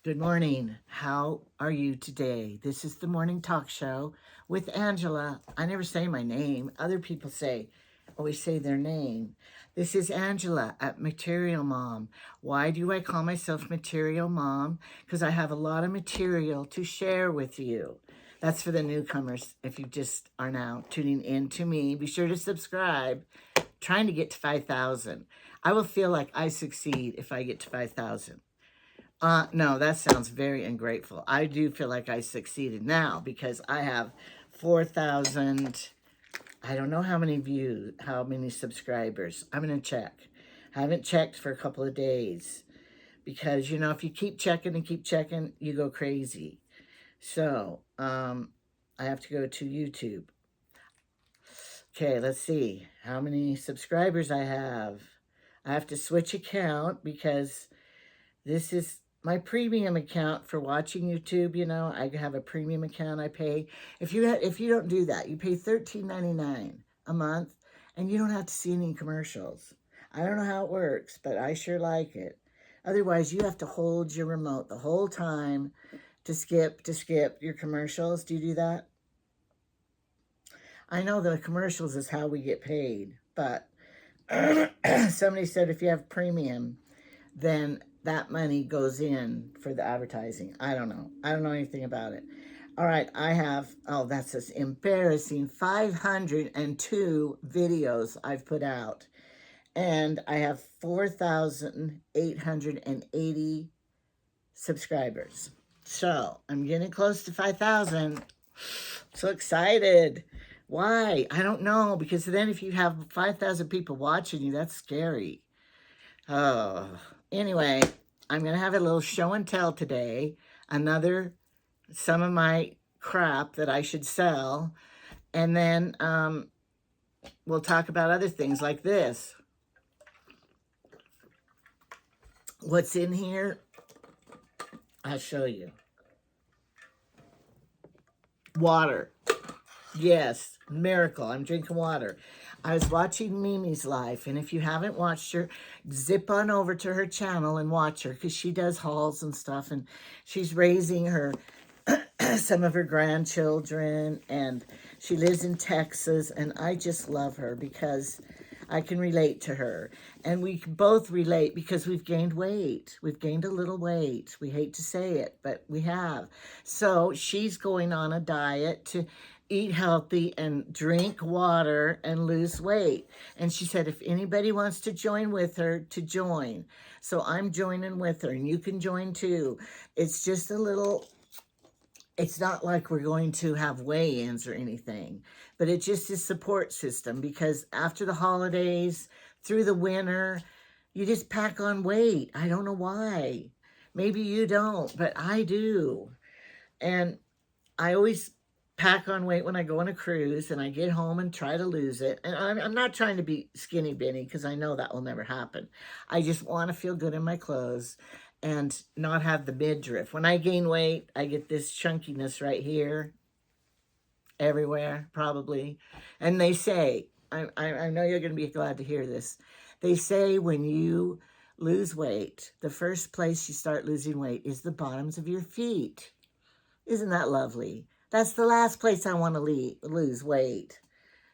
Good morning. How are you today? This is the morning talk show with Angela. I never say my name. Other people always say their name. This is Angela at Material Mom. Why do I call myself Material Mom? Because I have a lot of material to share with you. That's for the newcomers. If you just are now tuning in to me, be sure to subscribe. Trying to get to 5,000. I will feel like I succeed if I get to 5,000. No, that sounds very ungrateful. I do feel like I succeeded now because I have 4,000, I don't know how many views, how many subscribers. I'm going to check. I haven't checked for a couple of days because, if you keep checking and keep checking, you go crazy. So, I have to go to YouTube. Okay, let's see how many subscribers I have. I have to switch account because this is my premium account for watching YouTube. I have a premium account I pay. If you don't do that, you pay $13.99 a month, and you don't have to see any commercials. I don't know how it works, but I sure like it. Otherwise, you have to hold your remote the whole time to skip your commercials. Do you do that? I know the commercials is how we get paid, but somebody said if you have premium, then that money goes in for the advertising. I don't know. I don't know anything about it. All right, I have, that's this embarrassing 502 videos I've put out. And I have 4,880 subscribers. So I'm getting close to 5,000. So excited. Why? I don't know. Because then if you have 5,000 people watching you, that's scary. Oh, anyway, I'm going to have a little show and tell today. Some of my crap that I should sell. And then we'll talk about other things like this. What's in here? I'll show you. Water. Yes, miracle. I'm drinking water. I was watching Mimi's life, and if you haven't watched her, zip on over to her channel and watch her because she does hauls and stuff, and she's raising her some of her grandchildren, and she lives in Texas, and I just love her because I can relate to her. And we both relate because we've gained weight. We've gained a little weight. We hate to say it, but we have. So she's going on a diet to eat healthy and drink water and lose weight. And she said if anybody wants to join with her, to join. So I'm joining with her, and you can join too. It's just it's not like we're going to have weigh-ins or anything, but it just is support system because after the holidays, through the winter, you just pack on weight. I don't know why. Maybe you don't, but I do. And I always pack on weight when I go on a cruise, and I get home and try to lose it. And I'm not trying to be skinny Benny because I know that will never happen. I just want to feel good in my clothes and not have the midriff. When I gain weight, I get this chunkiness right here, everywhere, probably. And they say, I know you're going to be glad to hear this. They say when you lose weight, the first place you start losing weight is the bottoms of your feet. Isn't that lovely? That's the last place I want to lose weight.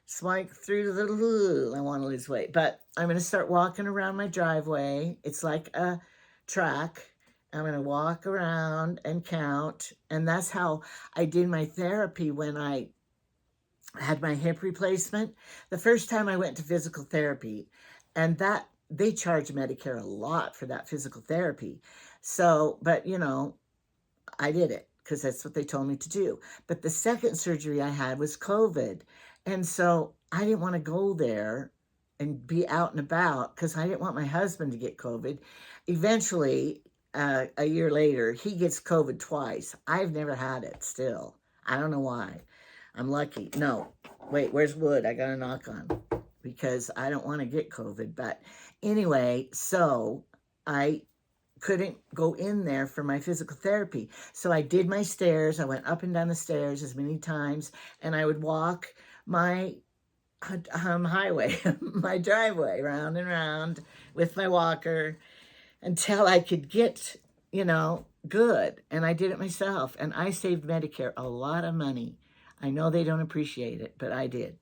Swipe through I want to lose weight. But I'm going to start walking around my driveway. It's like a track. I'm going to walk around and count. And that's how I did my therapy when I had my hip replacement. The first time I went to physical therapy, and that they charge Medicare a lot for that physical therapy. So, but I did it because that's what they told me to do. But the second surgery I had was COVID. And so I didn't want to go there and be out and about because I didn't want my husband to get COVID. Eventually, a year later, he gets COVID twice. I've never had it still. I don't know why. I'm lucky. No, wait, where's wood? I got to knock on because I don't want to get COVID. But anyway, so I couldn't go in there for my physical therapy. So I did my stairs. I went up and down the stairs as many times, and I would walk my highway, my driveway, round and round with my walker until I could get, good. And I did it myself. And I saved Medicare a lot of money. I know they don't appreciate it, but I did.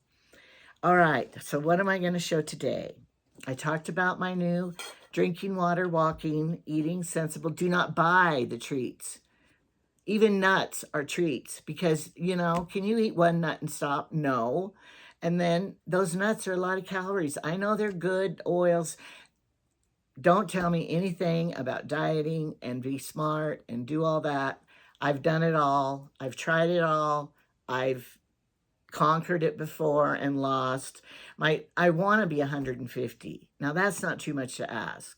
All right, so what am I going to show today? I talked about my new drinking water, walking, eating sensible. Do not buy the treats. Even nuts are treats because, you know, can you eat one nut and stop? No. And then those nuts are a lot of calories. I know they're good oils. Don't tell me anything about dieting and be smart and do all that. I've done it all. I've tried it all. I've conquered it before and lost. I want to be 150. Now that's not too much to ask.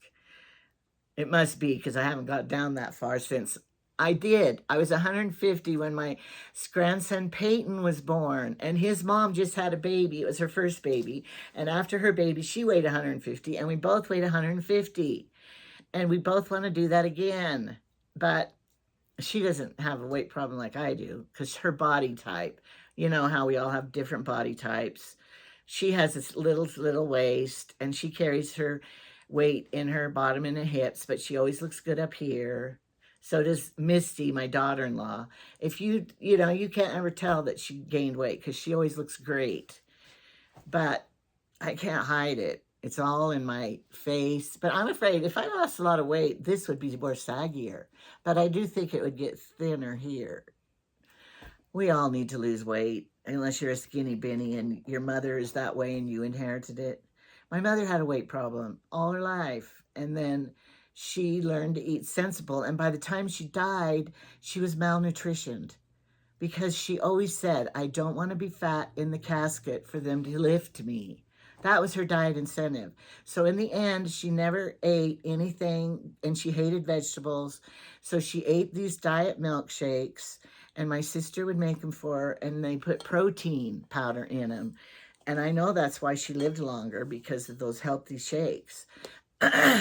It must be because I haven't got down that far since I did. I was 150 when my grandson Peyton was born, and his mom just had a baby. It was her first baby. And after her baby, she weighed 150, and we both weighed 150. And we both want to do that again. But she doesn't have a weight problem like I do because her body type, you know how we all have different body types. She has this little waist, and she carries her weight in her bottom and her hips, but she always looks good up here. So does Misty, my daughter-in-law. If you know, you can't ever tell that she gained weight because she always looks great. But I can't hide it. It's all in my face. But I'm afraid if I lost a lot of weight, this would be more saggier. But I do think it would get thinner here. We all need to lose weight, unless you're a skinny Benny and your mother is that way and you inherited it. My mother had a weight problem all her life, and then she learned to eat sensible, and by the time she died, she was malnutritioned because she always said, I don't want to be fat in the casket for them to lift me. That was her diet incentive. So in the end, she never ate anything, and she hated vegetables. So she ate these diet milkshakes, and my sister would make them for her, and they put protein powder in them. And I know that's why she lived longer, because of those healthy shakes.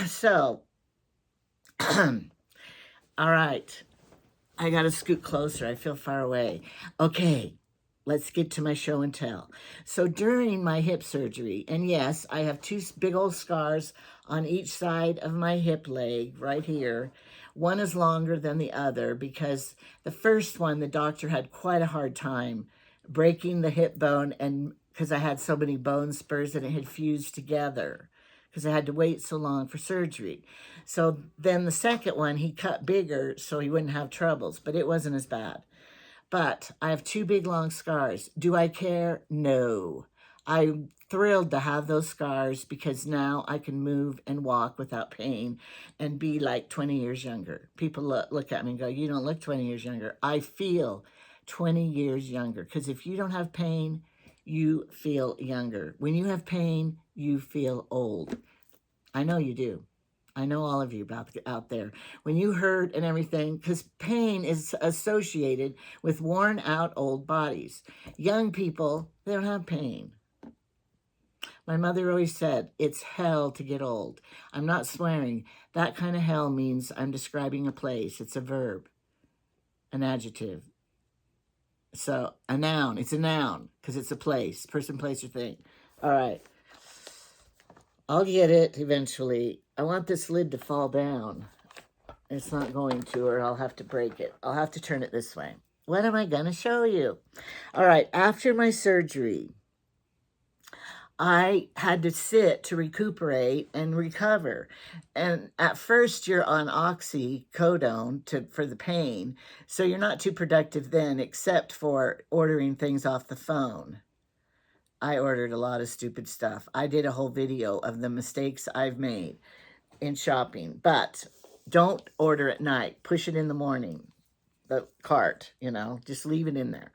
So, all right. I got to scoot closer. I feel far away. Okay, let's get to my show and tell. So during my hip surgery, and yes, I have two big old scars on each side of my hip leg right here. One is longer than the other because the first one, the doctor had quite a hard time breaking the hip bone, and because I had so many bone spurs and it had fused together because I had to wait so long for surgery. So then the second one, he cut bigger so he wouldn't have troubles, but it wasn't as bad. But I have two big long scars. Do I care? No. I'm thrilled to have those scars because now I can move and walk without pain and be like 20 years younger. People look at me and go, you don't look 20 years younger. I feel 20 years younger because if you don't have pain, you feel younger. When you have pain, you feel old. I know you do. I know all of you out there. When you hurt and everything, because pain is associated with worn out old bodies. Young people, they don't have pain. My mother always said, it's hell to get old. I'm not swearing. That kind of hell means I'm describing a place. It's a verb, an adjective. So a noun, it's a noun because it's a place, person, place, or thing. All right. I'll get it eventually. I want this lid to fall down. It's not going to, or I'll have to break it. I'll have to turn it this way. What am I going to show you? All right, after my surgery, I had to sit to recuperate and recover. And at first, you're on oxycodone for the pain, so you're not too productive then, except for ordering things off the phone. I ordered a lot of stupid stuff. I did a whole video of the mistakes I've made in shopping, but don't order at night. Push it in the morning, the cart, you know, just leave it in there.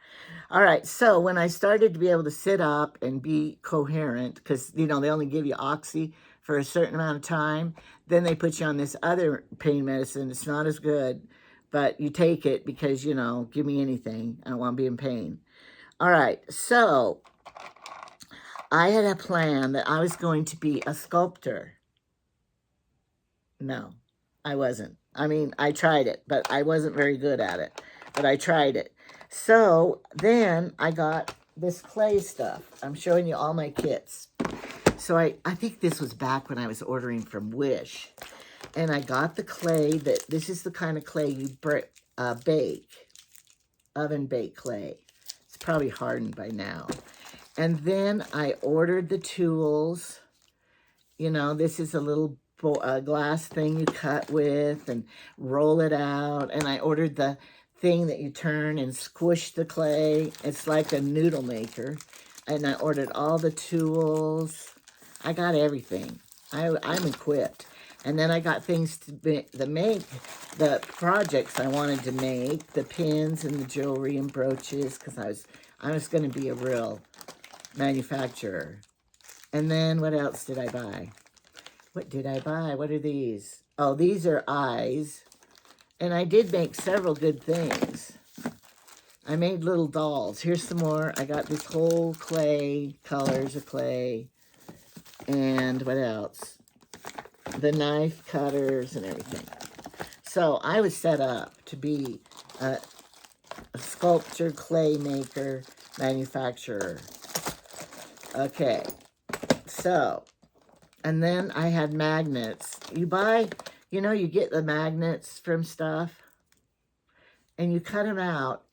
All right, so when I started to be able to sit up and be coherent, because, you know, they only give you oxy for a certain amount of time, then they put you on this other pain medicine. It's not as good, but you take it because, you know, give me anything. I don't want to be in pain. All right, so I had a plan that I was going to be a sculptor. No, I wasn't. I mean, I tried it, but I wasn't very good at it. But I tried it. So then I got this clay stuff. I'm showing you all my kits. So I think this was back when I was ordering from Wish. And I got the clay this is the kind of clay you bake, oven bake clay. It's probably hardened by now. And then I ordered the tools. You know, this is a little glass thing you cut with and roll it out. And I ordered the thing that you turn and squish the clay. It's like a noodle maker. And I ordered all the tools. I got everything. I'm equipped. And then I got things to make the projects I wanted to make, the pins and the jewelry and brooches, because I was going to be a real manufacturer. And then what else did I buy? What did I buy? What are these? Oh, these are eyes. And I did make several good things. I made little dolls. Here's some more. I got this whole clay, colors of clay. And what else? The knife cutters and everything. So I was set up to be a sculptor, clay maker, manufacturer. Okay. So, and then I had magnets. You get the magnets from stuff. And you cut them out.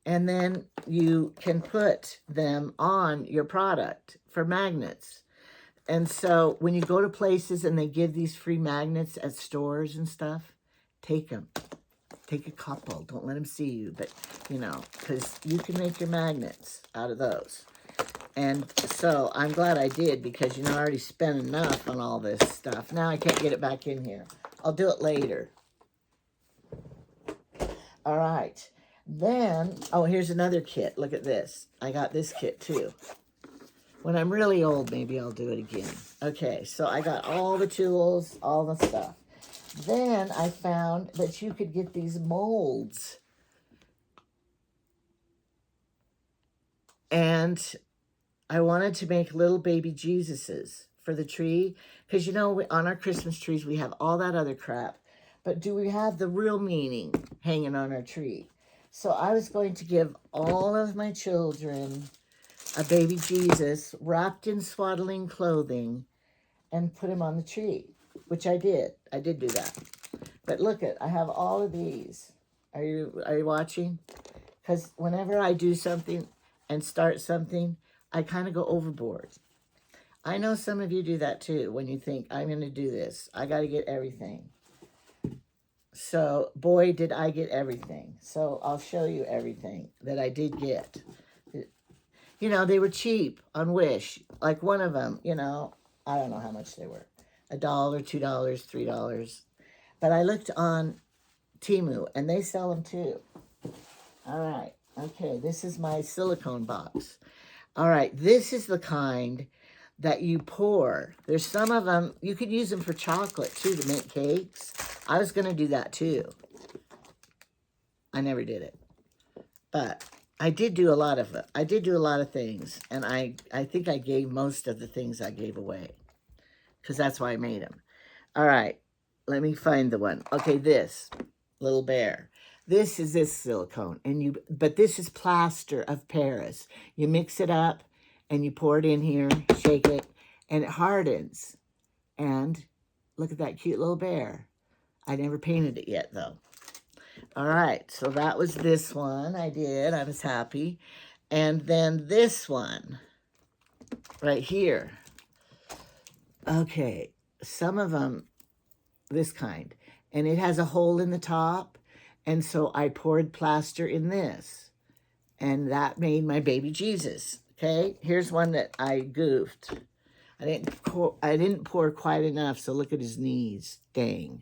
And then you can put them on your product for magnets. And so when you go to places and they give these free magnets at stores and stuff, take them. Take a couple. Don't let them see you. But, because you can make your magnets out of those. And so I'm glad I did because, I already spent enough on all this stuff. Now I can't get it back in here. I'll do it later. All right. Then, here's another kit. Look at this. I got this kit too. When I'm really old, maybe I'll do it again. Okay, so I got all the tools, all the stuff. Then I found that you could get these molds. And I wanted to make little baby Jesuses for the tree. Because, on our Christmas trees, we have all that other crap. But do we have the real meaning hanging on our tree? So I was going to give all of my children a baby Jesus wrapped in swaddling clothing and put him on the tree, which I did. I did do that. But look I have all of these. Are you watching? Because whenever I do something and start something, I kind of go overboard. I know some of you do that too when you think, I'm going to do this. I got to get everything. So, boy, did I get everything. So, I'll show you everything that I did get. They were cheap on Wish. Like one of them, I don't know how much they were. $1, $2, $3. But I looked on Temu, and they sell them too. All right. Okay, this is my silicone box. All right, this is the kind that you pour. There's some of them, you could use them for chocolate too to make cakes. I was going to do that too. I never did it. But I did do a lot of it. I did do a lot of things. And I think I gave most of the things I gave away. Because that's why I made them. All right. Let me find the one. Okay, this. Little bear. This is this silicone. But this is plaster of Paris. You mix it up. And you pour it in here. Shake it. And it hardens. And look at that cute little bear. I never painted it yet, though. All right, so that was this one I did. I was happy. And then this one right here. Okay, some of them, this kind. And it has a hole in the top. And so I poured plaster in this. And that made my baby Jesus. Okay, here's one that I goofed. I didn't pour quite enough, so look at his knees. Dang.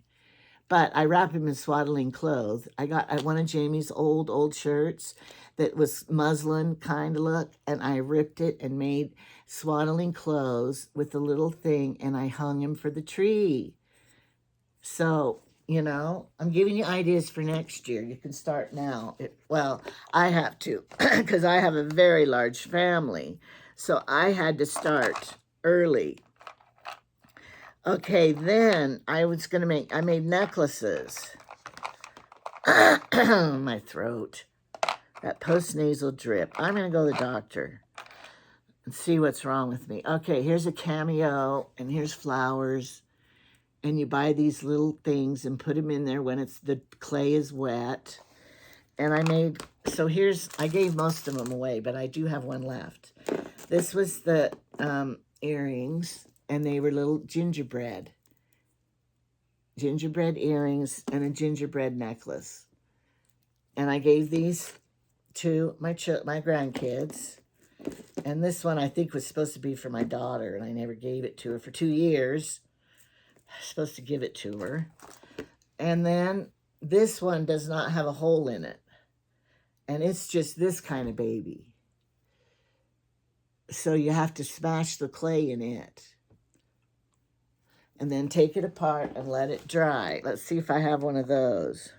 But I wrap him in swaddling clothes. I got one of Jamie's old shirts that was muslin kind of look, and I ripped it and made swaddling clothes with the little thing, and I hung him for the tree. So, I'm giving you ideas for next year. You can start now. I have to, because I have a very large family. So I had to start early. Okay, then I made necklaces. My throat. That postnasal drip. I'm going to go to the doctor and see what's wrong with me. Okay, here's a cameo, and here's flowers. And you buy these little things and put them in there when the clay is wet. And I made, so here's, I gave most of them away, but I do have one left. This was the earrings, and they were little gingerbread earrings and a gingerbread necklace. And I gave these to my grandkids. And this one I think was supposed to be for my daughter, and I never gave it to her for 2 years. I was supposed to give it to her. And then this one does not have a hole in it. And it's just this kind of baby. So you have to smash the clay in it. And then take it apart and let it dry. Let's see if I have one of those.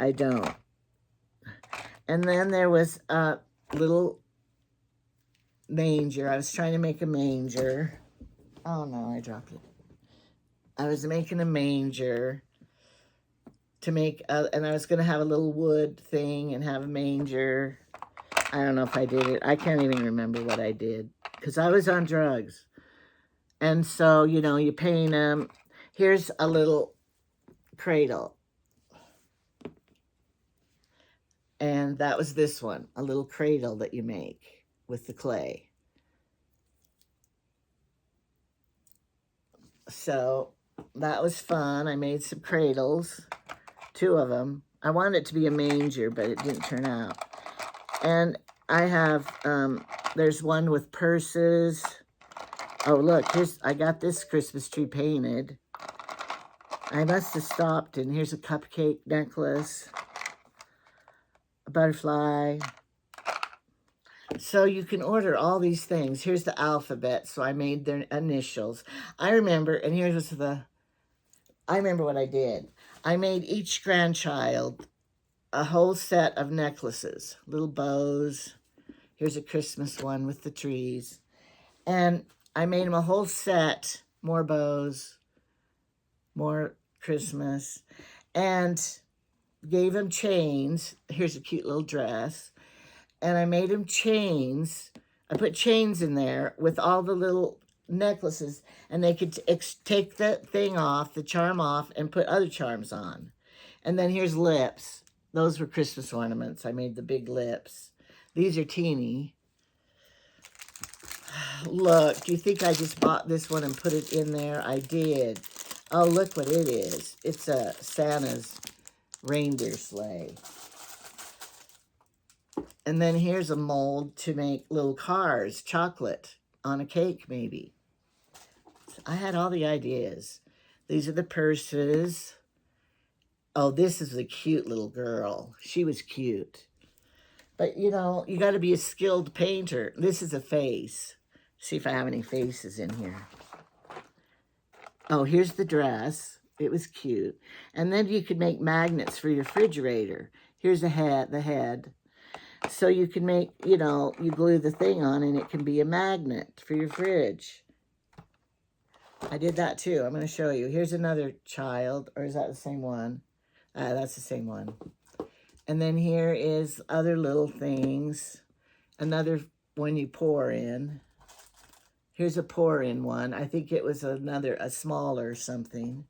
I don't. And then there was a little manger. I was trying to make a manger. Oh no, I dropped it. I was making a manger to make, and I was going to have a little wood thing and have a manger. I don't know if I did it. I can't even remember what I did because I was on drugs. And so, you know, you paint them. Here's a little cradle. And that was this one, a little cradle that you make with the clay. So that was fun. I made some cradles, 2 of them. I wanted it to be a manger, but it didn't turn out. And I have, there's one with purses. Oh, look, I got this Christmas tree painted. I must have stopped, and here's a cupcake necklace, a butterfly. So you can order all these things. Here's the alphabet, so I made their initials. I remember, and I remember what I did. I made each grandchild a whole set of necklaces, little bows. Here's a Christmas one with the trees. And I made them a whole set, more bows, more Christmas, and gave them chains. Here's a cute little dress. And I made them chains. I put chains in there with all the little necklaces, and they could take the thing off, the charm off, and put other charms on. And then here's lips. Those were Christmas ornaments. I made the big lips. These are teeny. Look, do you think I just bought this one and put it in there? I did. Oh, look what it is. It's a Santa's reindeer sleigh. And then here's a mold to make little cars, chocolate, on a cake maybe. I had all the ideas. These are the purses. Oh, this is a cute little girl. She was cute. But, you know, you got to be a skilled painter. This is a face. See if I have any faces in here. Oh, here's the dress. It was cute. And then you could make magnets for your refrigerator. Here's the head. So you can make, you know, you glue the thing on and it can be a magnet for your fridge. I did that too. I'm going to show you. Here's another child. Or is that the same one? That's the same one. And then here is other little things. Another one you pour in. Here's a pour-in one. I think it was a smaller something.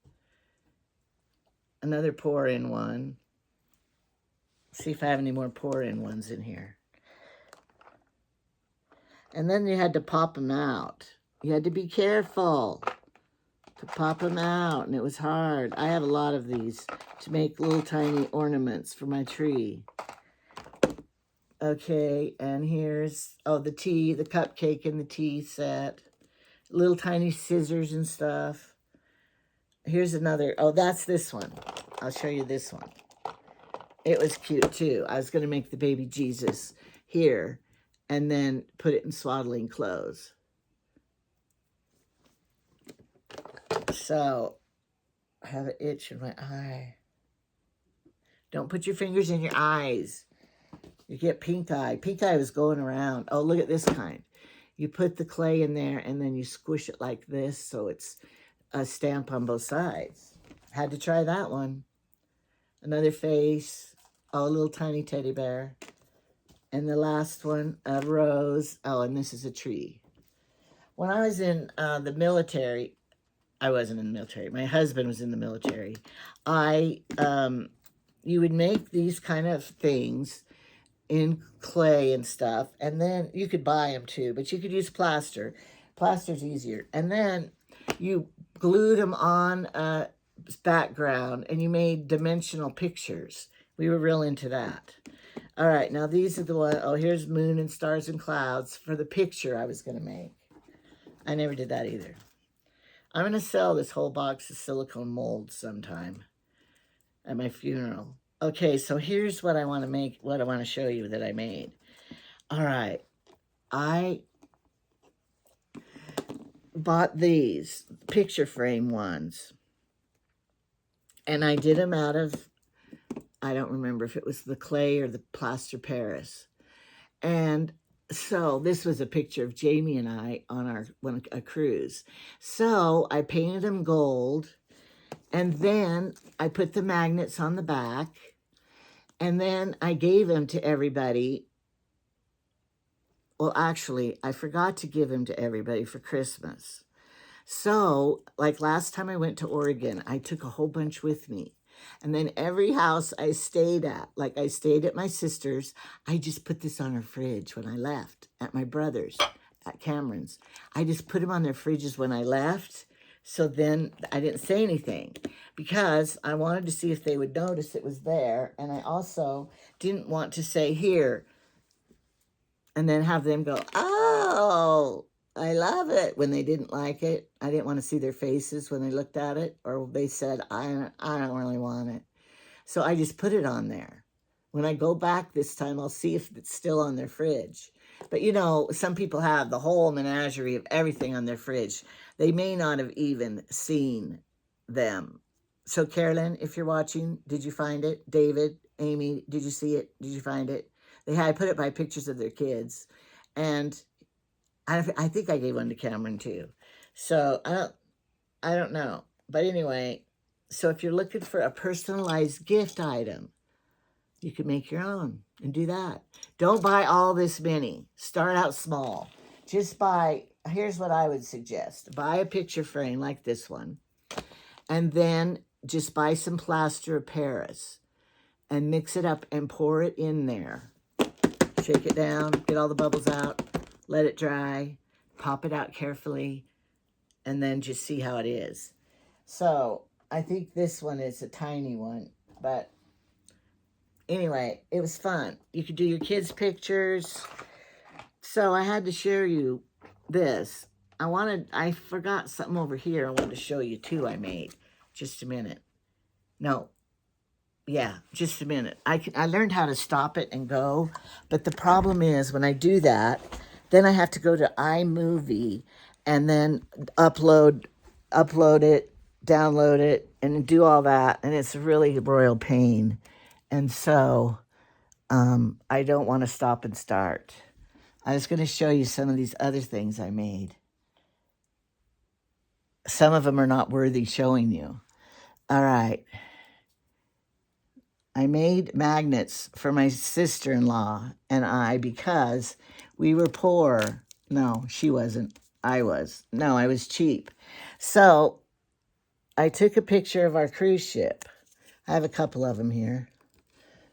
Another pour-in one. See if I have any more pour-in ones in here. And then you had to pop them out. You had to be careful to pop them out, and it was hard. I have a lot of these to make little tiny ornaments for my tree. Okay, and here's, oh, the cupcake and the tea set. Little tiny scissors and stuff. Here's another, oh, that's this one. I'll show you this one. It was cute too. I was going to make the baby Jesus here and then put it in swaddling clothes. So, I have an itch in my eye. Don't put your fingers in your eyes. You get pink eye. Pink eye was going around. Oh, look at this kind. You put the clay in there and then you squish it like this so it's a stamp on both sides. Had to try that one. Another face. Oh, a little tiny teddy bear. And the last one, a rose. Oh, and this is a tree. When I was in the military, I wasn't in the military. My husband was in the military. You would make these kind of things in clay and stuff, and then you could buy them too, but you could use plaster. Plaster's easier. And then you glued them on a background, and you made dimensional pictures. We were real into that. All right, now these are the one. Oh, here's moon and stars and clouds for the picture I was going to make. I never did that either. I'm going to sell this whole box of silicone molds sometime at my funeral. Okay, so here's what I want to make, what I want to show you that I made. All right, I bought these picture frame ones, and I did them out of, I don't remember if it was the clay or the plaster Paris. And so this was a picture of Jamie and I on a cruise. So I painted them gold, and then I put the magnets on the back, and then I gave them to everybody. Well, actually, I forgot to give them to everybody for Christmas. So, like last time I went to Oregon, I took a whole bunch with me. And then every house I stayed at, like I stayed at my sister's, I just put this on her fridge when I left. At my brother's, at Cameron's, I just put them on their fridges when I left. So then I didn't say anything because I wanted to see if they would notice it was there. And I also didn't want to say here and then have them go, oh, I love it, when they didn't like it. I didn't want to see their faces when they looked at it, or they said, I don't really want it. So I just put it on there. When I go back this time, I'll see if it's still on their fridge. But you know, some people have the whole menagerie of everything on their fridge. They may not have even seen them. So Carolyn, if you're watching, did you find it? David, Amy, did you see it? Did you find it? I put it by pictures of their kids. And I think I gave one to Cameron too. So I don't know. But anyway, so if you're looking for a personalized gift item, you can make your own and do that. Don't buy all this many. Start out small. Just buy, here's what I would suggest. Buy a picture frame like this one. And then just buy some plaster of Paris and mix it up and pour it in there. Shake it down, get all the bubbles out, let it dry, pop it out carefully, and then just see how it is. So I think this one is a tiny one, but anyway, it was fun. You could do your kids' pictures. So I had to share you this. I forgot something over here I wanted to show you too I made. Just a minute. No. Yeah, just a minute. I learned how to stop it and go, but the problem is when I do that, then I have to go to iMovie and then upload it, download it, and do all that, and it's really a royal pain. And so I don't want to stop and start. I was going to show you some of these other things I made. Some of them are not worthy showing you. All right. I made magnets for my sister-in-law and I because we were poor. No, she wasn't. I was. No, I was cheap. So I took a picture of our cruise ship. I have a couple of them here.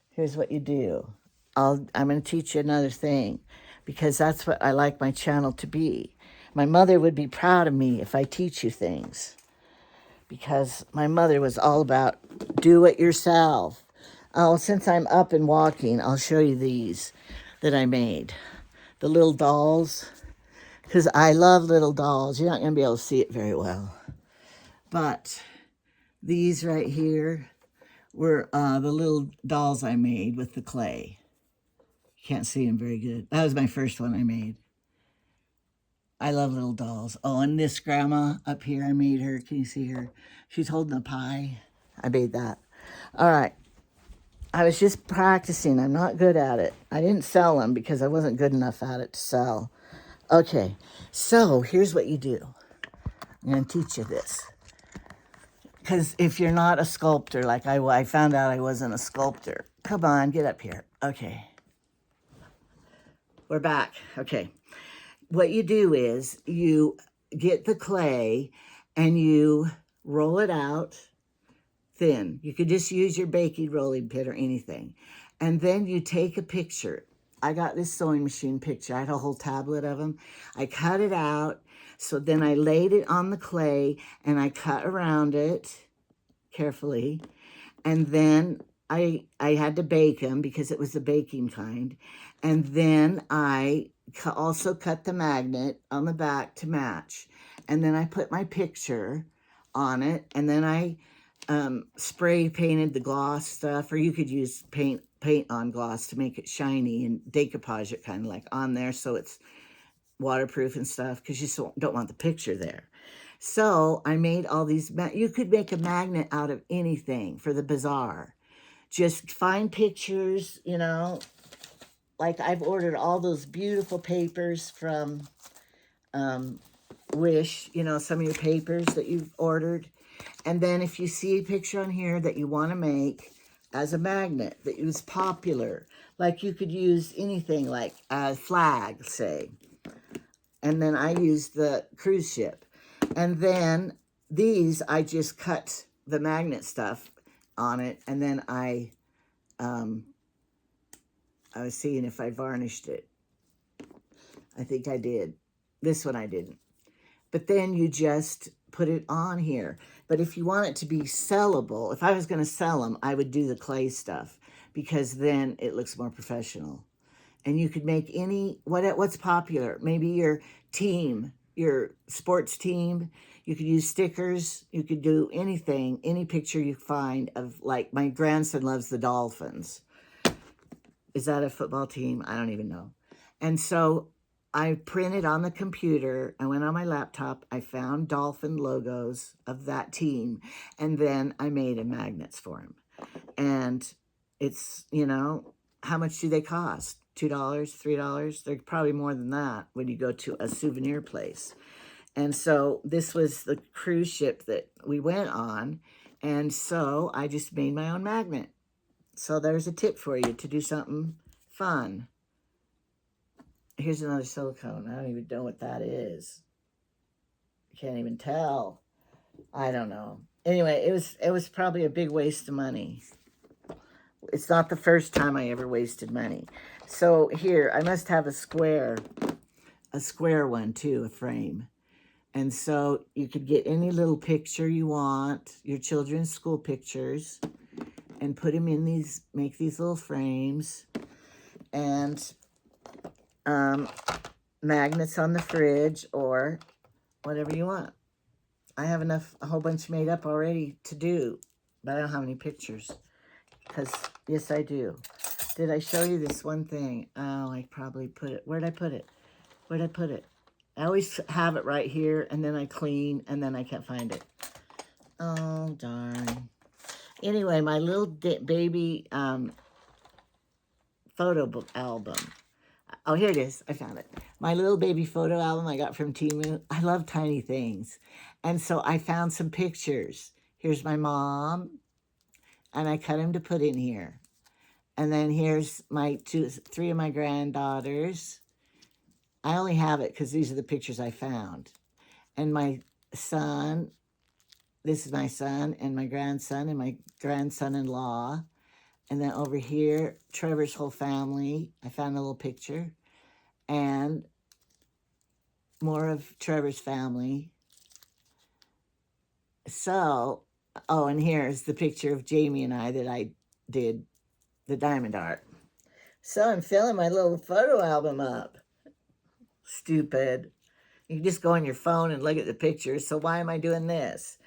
Here's what you do. I'm going to teach you another thing because that's what I like my channel to be. My mother would be proud of me if I teach you things because my mother was all about do it yourself. Oh, since I'm up and walking, I'll show you these that I made. The little dolls, because I love little dolls. You're not going to be able to see it very well. But these right here were the little dolls I made with the clay. Can't see them very good. That was my first one I made. I love little dolls. Oh, and this grandma up here, I made her. Can you see her? She's holding a pie. I made that. All right. I was just practicing. I'm not good at it. I didn't sell them because I wasn't good enough at it to sell. Okay, so here's what you do. I'm going to teach you this. Because if you're not a sculptor, like I found out I wasn't a sculptor. Come on, get up here. Okay. We're back. Okay. What you do is you get the clay and you roll it out thin. You could just use your baking rolling pin or anything. And then you take a picture. I got this sewing machine picture. I had a whole tablet of them. I cut it out. So then I laid it on the clay and I cut around it carefully. And then I had to bake them because it was the baking kind. And then I also cut the magnet on the back to match. And then I put my picture on it. And then I spray painted the gloss stuff, or you could use paint on gloss to make it shiny and decoupage it kind of like on there so it's waterproof and stuff, because you don't want the picture there. So I made all these, you could make a magnet out of anything for the bazaar. Just find pictures, you know, like I've ordered all those beautiful papers from Wish, you know, some of your papers that you've ordered. And then if you see a picture on here that you want to make as a magnet that was popular, like you could use anything like a flag, say. And then I used the cruise ship. And then these, I just cut the magnet stuff on it. And then I was seeing if I varnished it. I think I did. This one I didn't. But then you just put it on here. But if you want it to be sellable, if I was going to sell them, I would do the clay stuff because then it looks more professional. And you could make what's popular. Maybe your team, your sports team. You could use stickers. You could do anything, any picture you find of, like, my grandson loves the Dolphins. Is that a football team? I don't even know. And so I printed on the computer. I went on my laptop. I found dolphin logos of that team. And then I made magnets for them. And it's, you know, how much do they cost? $2, $3? They're probably more than that when you go to a souvenir place. And so this was the cruise ship that we went on. And so I just made my own magnet. So there's a tip for you to do something fun. Here's another silicone. I don't even know what that is. Can't even tell. I don't know. Anyway, it was probably a big waste of money. It's not the first time I ever wasted money. So here, I must have a square one too, a frame. And so you could get any little picture you want, your children's school pictures, and put them in these, make these little frames. And magnets on the fridge or whatever you want. I have a whole bunch made up already to do, but I don't have any pictures. Because, yes, I do. Did I show you this one thing? Oh, I probably put it. Where'd I put it? Where'd I put it? I always have it right here, and then I clean, and then I can't find it. Oh, darn. Anyway, my little baby photo book album. Oh, here it is. I found it. My little baby photo album I got from Temu. I love tiny things. And so I found some pictures. Here's my mom. And I cut them to put in here. And then here's my three of my granddaughters. I only have it because these are the pictures I found. And my son. This is my son and my grandson and my grandson-in-law. And then over here, Trevor's whole family. I found a little picture. And more of Trevor's family. So, oh, and here's the picture of Jamie and I that I did the diamond art. So I'm filling my little photo album up. Stupid. You can just go on your phone and look at the pictures. So why am I doing this?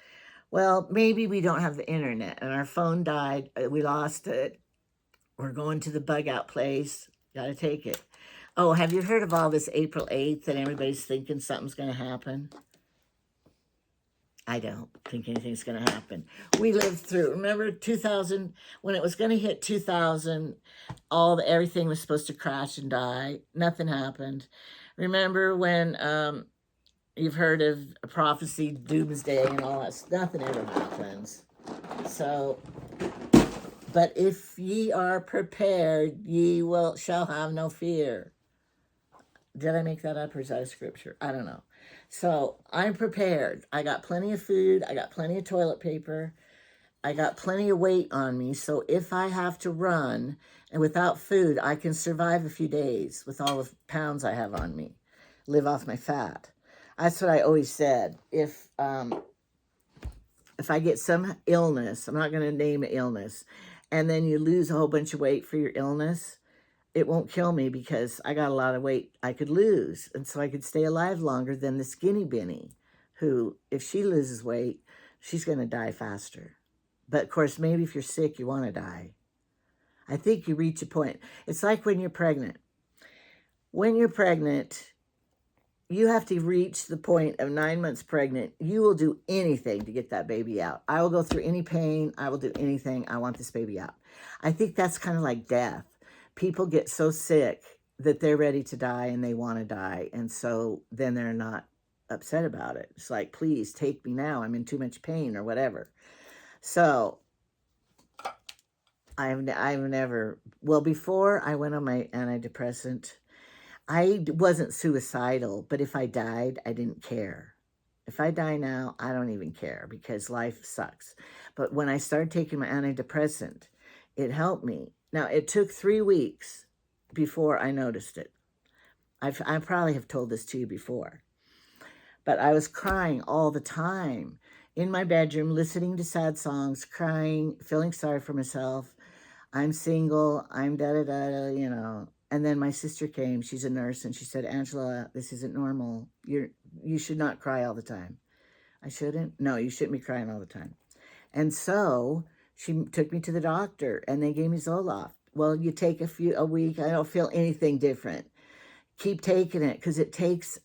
Well, maybe we don't have the internet and our phone died. We lost it. We're going to the bug out place. Got to take it. Oh, have you heard of all this April 8th and everybody's thinking something's going to happen? I don't think anything's going to happen. We lived through, remember 2000, when it was going to hit 2000, everything was supposed to crash and die. Nothing happened. Remember when you've heard of a prophecy, doomsday and all that? Nothing ever happens. So, but if ye are prepared, ye shall have no fear. Did I make that up or is that a scripture? I don't know. So I'm prepared. I got plenty of food. I got plenty of toilet paper. I got plenty of weight on me. So if I have to run and without food, I can survive a few days with all the pounds I have on me, live off my fat. That's what I always said. If I get some illness, I'm not going to name an illness, and then you lose a whole bunch of weight for your illness, it won't kill me because I got a lot of weight I could lose. And so I could stay alive longer than the skinny Benny, who, if she loses weight, she's going to die faster. But of course, maybe if you're sick, you want to die. I think you reach a point. It's like when you're pregnant. When you're pregnant, you have to reach the point of 9 months pregnant. You will do anything to get that baby out. I will go through any pain. I will do anything. I want this baby out. I think that's kind of like death. People get so sick that they're ready to die and they want to die. And so then they're not upset about it. It's like, please take me now. I'm in too much pain or whatever. So I've never, well, before I went on my antidepressant, I wasn't suicidal, but if I died, I didn't care. If I die now, I don't even care because life sucks. But when I started taking my antidepressant, it helped me. Now, it took 3 weeks before I noticed it. I probably have told this to you before. But I was crying all the time in my bedroom, listening to sad songs, crying, feeling sorry for myself. I'm single, I'm da-da-da, you know. And then my sister came, she's a nurse, and she said, Angela, this isn't normal. You should not cry all the time. I shouldn't? No, you shouldn't be crying all the time. And so she took me to the doctor, and they gave me Zoloft. Well, you take a week, I don't feel anything different. Keep taking it, because it takes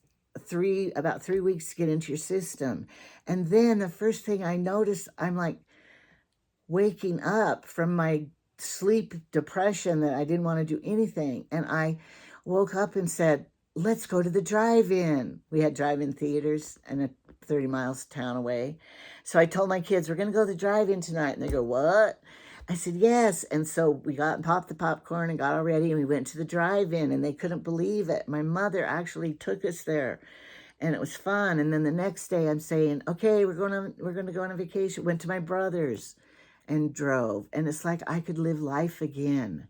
about 3 weeks to get into your system. And then the first thing I noticed, I'm like waking up from my sleep depression that I didn't want to do anything. And I woke up and said, let's go to the drive-in. We had drive-in theaters and a 30 miles town away. So I told my kids, we're going to go to the drive-in tonight. And they go, what? I said, yes. And so we got and popped the popcorn and got all ready and we went to the drive-in and they couldn't believe it. My mother actually took us there and it was fun. And then the next day I'm saying, okay, we're going to go on a vacation. Went to my brother's and drove. And it's like I could live life again.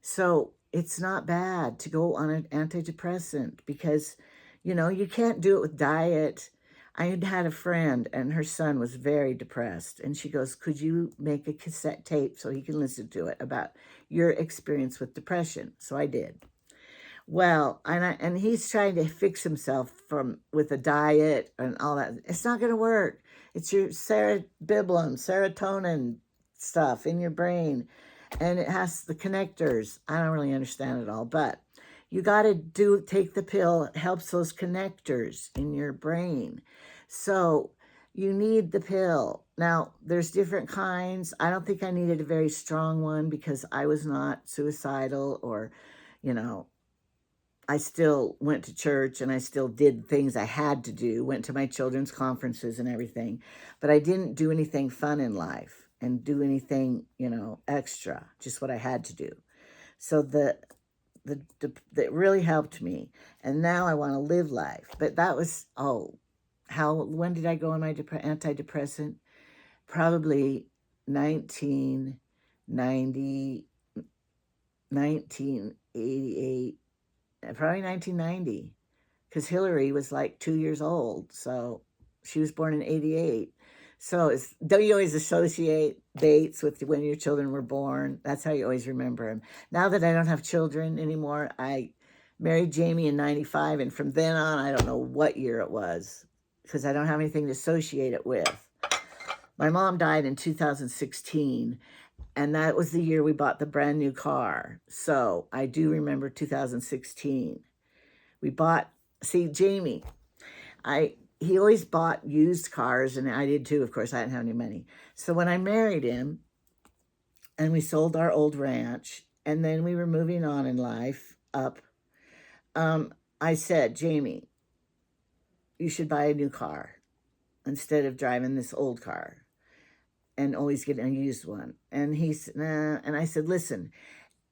So it's not bad to go on an antidepressant because, you know, you can't do it with diet. I had a friend and her son was very depressed. And she goes, could you make a cassette tape so he can listen to it about your experience with depression? So I did. Well, and he's trying to fix himself with a diet and all that. It's not going to work. It's your serotonin stuff in your brain, and it has the connectors. I don't really understand it all, but you got to take the pill. It helps those connectors in your brain. So you need the pill. Now, there's different kinds. I don't think I needed a very strong one because I was not suicidal or, you know, I still went to church and I still did things I had to do, went to my children's conferences and everything, but I didn't do anything fun in life and do anything, you know, extra, just what I had to do. So that really helped me. And now I want to live life. But that was, when did I go on my antidepressant? Probably 1988. Probably 1990, because Hillary was like 2 years old. So she was born in 88. So don't you always associate dates with when your children were born? That's how you always remember them. Now that I don't have children anymore, I married Jamie in 95. And from then on, I don't know what year it was because I don't have anything to associate it with. My mom died in 2016. And that was the year we bought the brand new car. So I do remember 2016. Jamie, he always bought used cars, and I did too, of course. I didn't have any money. So when I married him, and we sold our old ranch, and then we were moving on in life up, I said, Jamie, you should buy a new car instead of driving this old car and always getting a used one. And he said, nah. And I said, listen,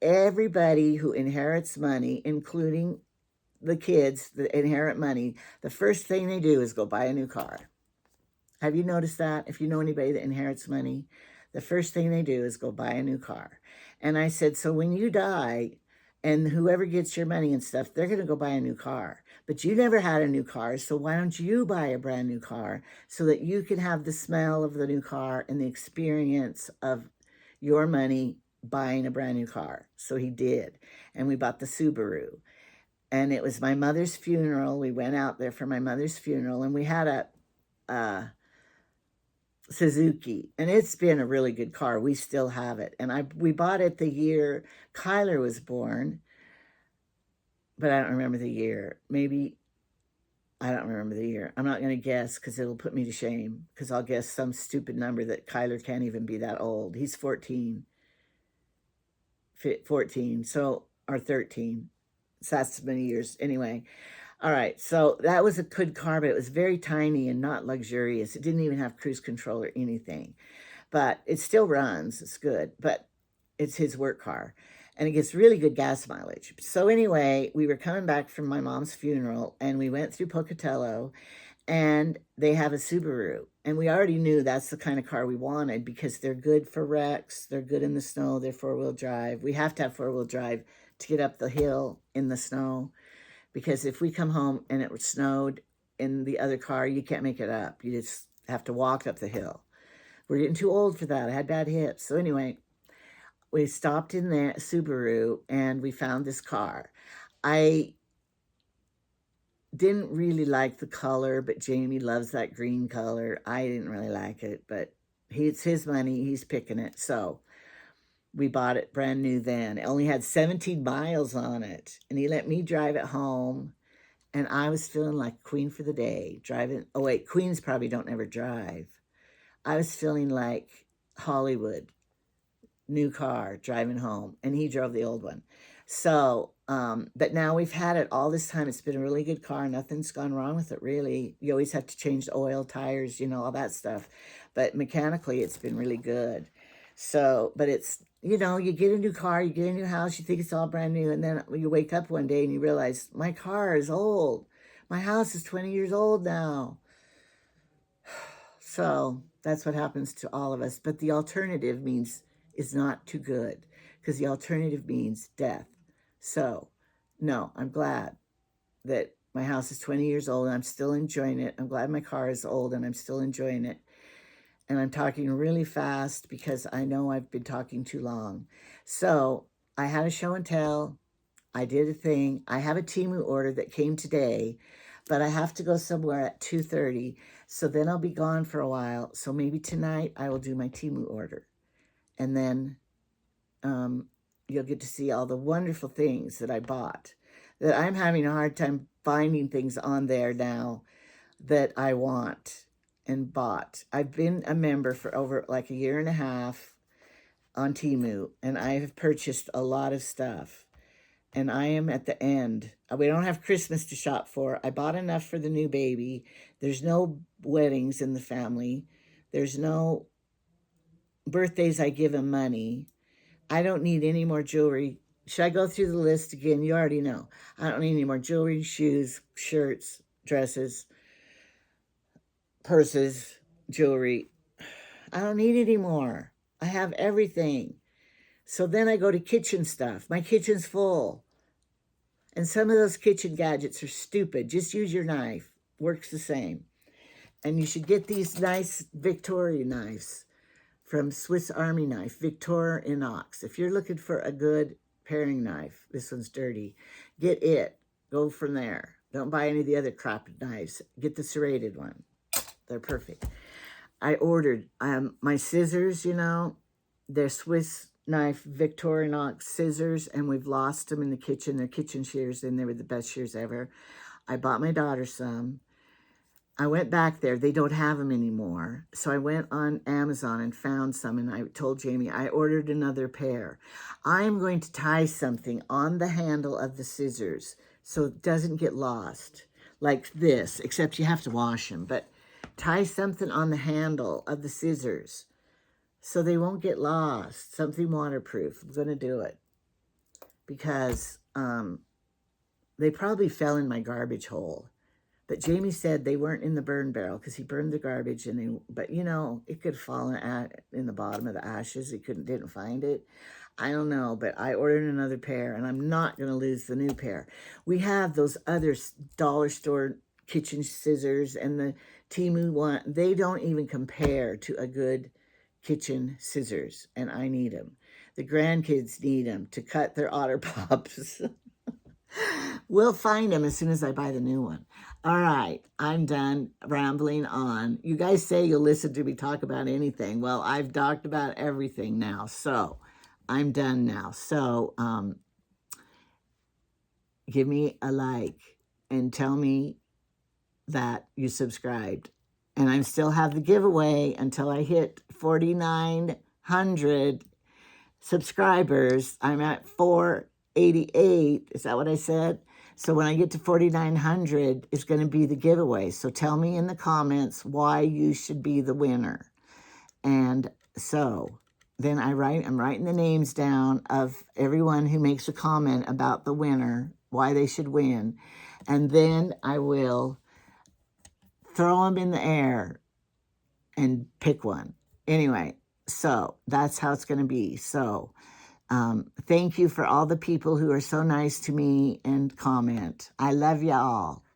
everybody who inherits money, including the kids that inherit money, the first thing they do is go buy a new car. Have you noticed that? If you know anybody that inherits money, the first thing they do is go buy a new car. And I said, so when you die and whoever gets your money and stuff, they're going to go buy a new car. But you never had a new car, so why don't you buy a brand new car so that you can have the smell of the new car and the experience of your money buying a brand new car? So he did. And we bought the Subaru. And it was my mother's funeral. We went out there for my mother's funeral, and we had a Suzuki, and it's been a really good car. We still have it, and we bought it the year Kyler was born, but I don't remember the year. Maybe I don't remember the year. I'm not going to guess because it'll put me to shame, because I'll guess some stupid number that Kyler can't even be that old. He's 14, so, or 13. So that's many years. Anyway, all right, so that was a good car, but it was very tiny and not luxurious. It didn't even have cruise control or anything, but it still runs. It's good, but it's his work car, and it gets really good gas mileage. So anyway, we were coming back from my mom's funeral, and we went through Pocatello, and they have a Subaru, and we already knew that's the kind of car we wanted because they're good for wrecks. They're good in the snow. They're four-wheel drive. We have to have four-wheel drive to get up the hill in the snow, because if we come home and it snowed in the other car, you can't make it up. You just have to walk up the hill. We're getting too old for that. I had bad hips. So anyway, we stopped in the Subaru and we found this car. I didn't really like the color, but Jamie loves that green color. I didn't really like it, but it's his money. He's picking it. So we bought it brand new then. It only had 17 miles on it, and he let me drive it home, and I was feeling like queen for the day, driving. Oh, wait, queens probably don't ever drive. I was feeling like Hollywood, new car, driving home, and he drove the old one. So, but now we've had it all this time. It's been a really good car. Nothing's gone wrong with it, really. You always have to change the oil, tires, all that stuff. But mechanically, it's been really good. So, but it's, you get a new car, you get a new house, you think it's all brand new, and then you wake up one day and you realize, my car is old. My house is 20 years old now. So that's what happens to all of us. But the alternative means is not too good, because the alternative means death. So, no, I'm glad that my house is 20 years old and I'm still enjoying it. I'm glad my car is old and I'm still enjoying it. And I'm talking really fast because I know I've been talking too long. So I had a show and tell. I did a thing. I have a Temu order that came today, but I have to go somewhere at 2:30. So then I'll be gone for a while. So maybe tonight I will do my Temu order. And then you'll get to see all the wonderful things that I bought. That I'm having a hard time finding things on there now that I want and bought. I've been a member for over like a year and a half on Temu, and I have purchased a lot of stuff. And I am at the end. We don't have Christmas to shop for. I bought enough for the new baby. There's no weddings in the family. There's no birthdays I give him money. I don't need any more jewelry. Should I go through the list again? You already know. I don't need any more jewelry, shoes, shirts, dresses, purses, jewelry. I don't need any more. I have everything. So then I go to kitchen stuff. My kitchen's full. And some of those kitchen gadgets are stupid. Just use your knife. Works the same. And you should get these nice Victoria knives from Swiss Army Knife, Victorinox. If you're looking for a good paring knife, this one's dirty, get it. Go from there. Don't buy any of the other crap knives. Get the serrated one. They're perfect. I ordered my scissors, they're Swiss Knife Victorinox scissors, and we've lost them in the kitchen. They're kitchen shears, and they were the best shears ever. I bought my daughter some. I went back there. They don't have them anymore. So I went on Amazon and found some, and I told Jamie I ordered another pair. I'm going to tie something on the handle of the scissors so it doesn't get lost, like this, except you have to wash them. But tie something on the handle of the scissors so they won't get lost, something waterproof. I'm going to do it because They probably fell in my garbage hole. But Jamie said they weren't in the burn barrel because he burned the garbage, but you know, it could fall in the bottom of the ashes. He didn't find it. I don't know, but I ordered another pair, and I'm not going to lose the new pair. We have those other dollar store kitchen scissors and the Temu one. They don't even compare to a good kitchen scissors, and I need them. The grandkids need them to cut their otter pops. We'll find them as soon as I buy the new one. All right, I'm done rambling on. You guys say you'll listen to me talk about anything. Well, I've talked about everything now, so I'm done now. So give me a like and tell me that you subscribed. And I still have the giveaway until I hit 4,900 subscribers. I'm at 488. Is that what I said? So when I get to 4,900, it's going to be the giveaway. So tell me in the comments why you should be the winner. And so then I'm writing the names down of everyone who makes a comment about the winner, why they should win. And then I will throw them in the air and pick one. Anyway, so that's how it's going to be. So thank you for all the people who are so nice to me and comment. I love y'all.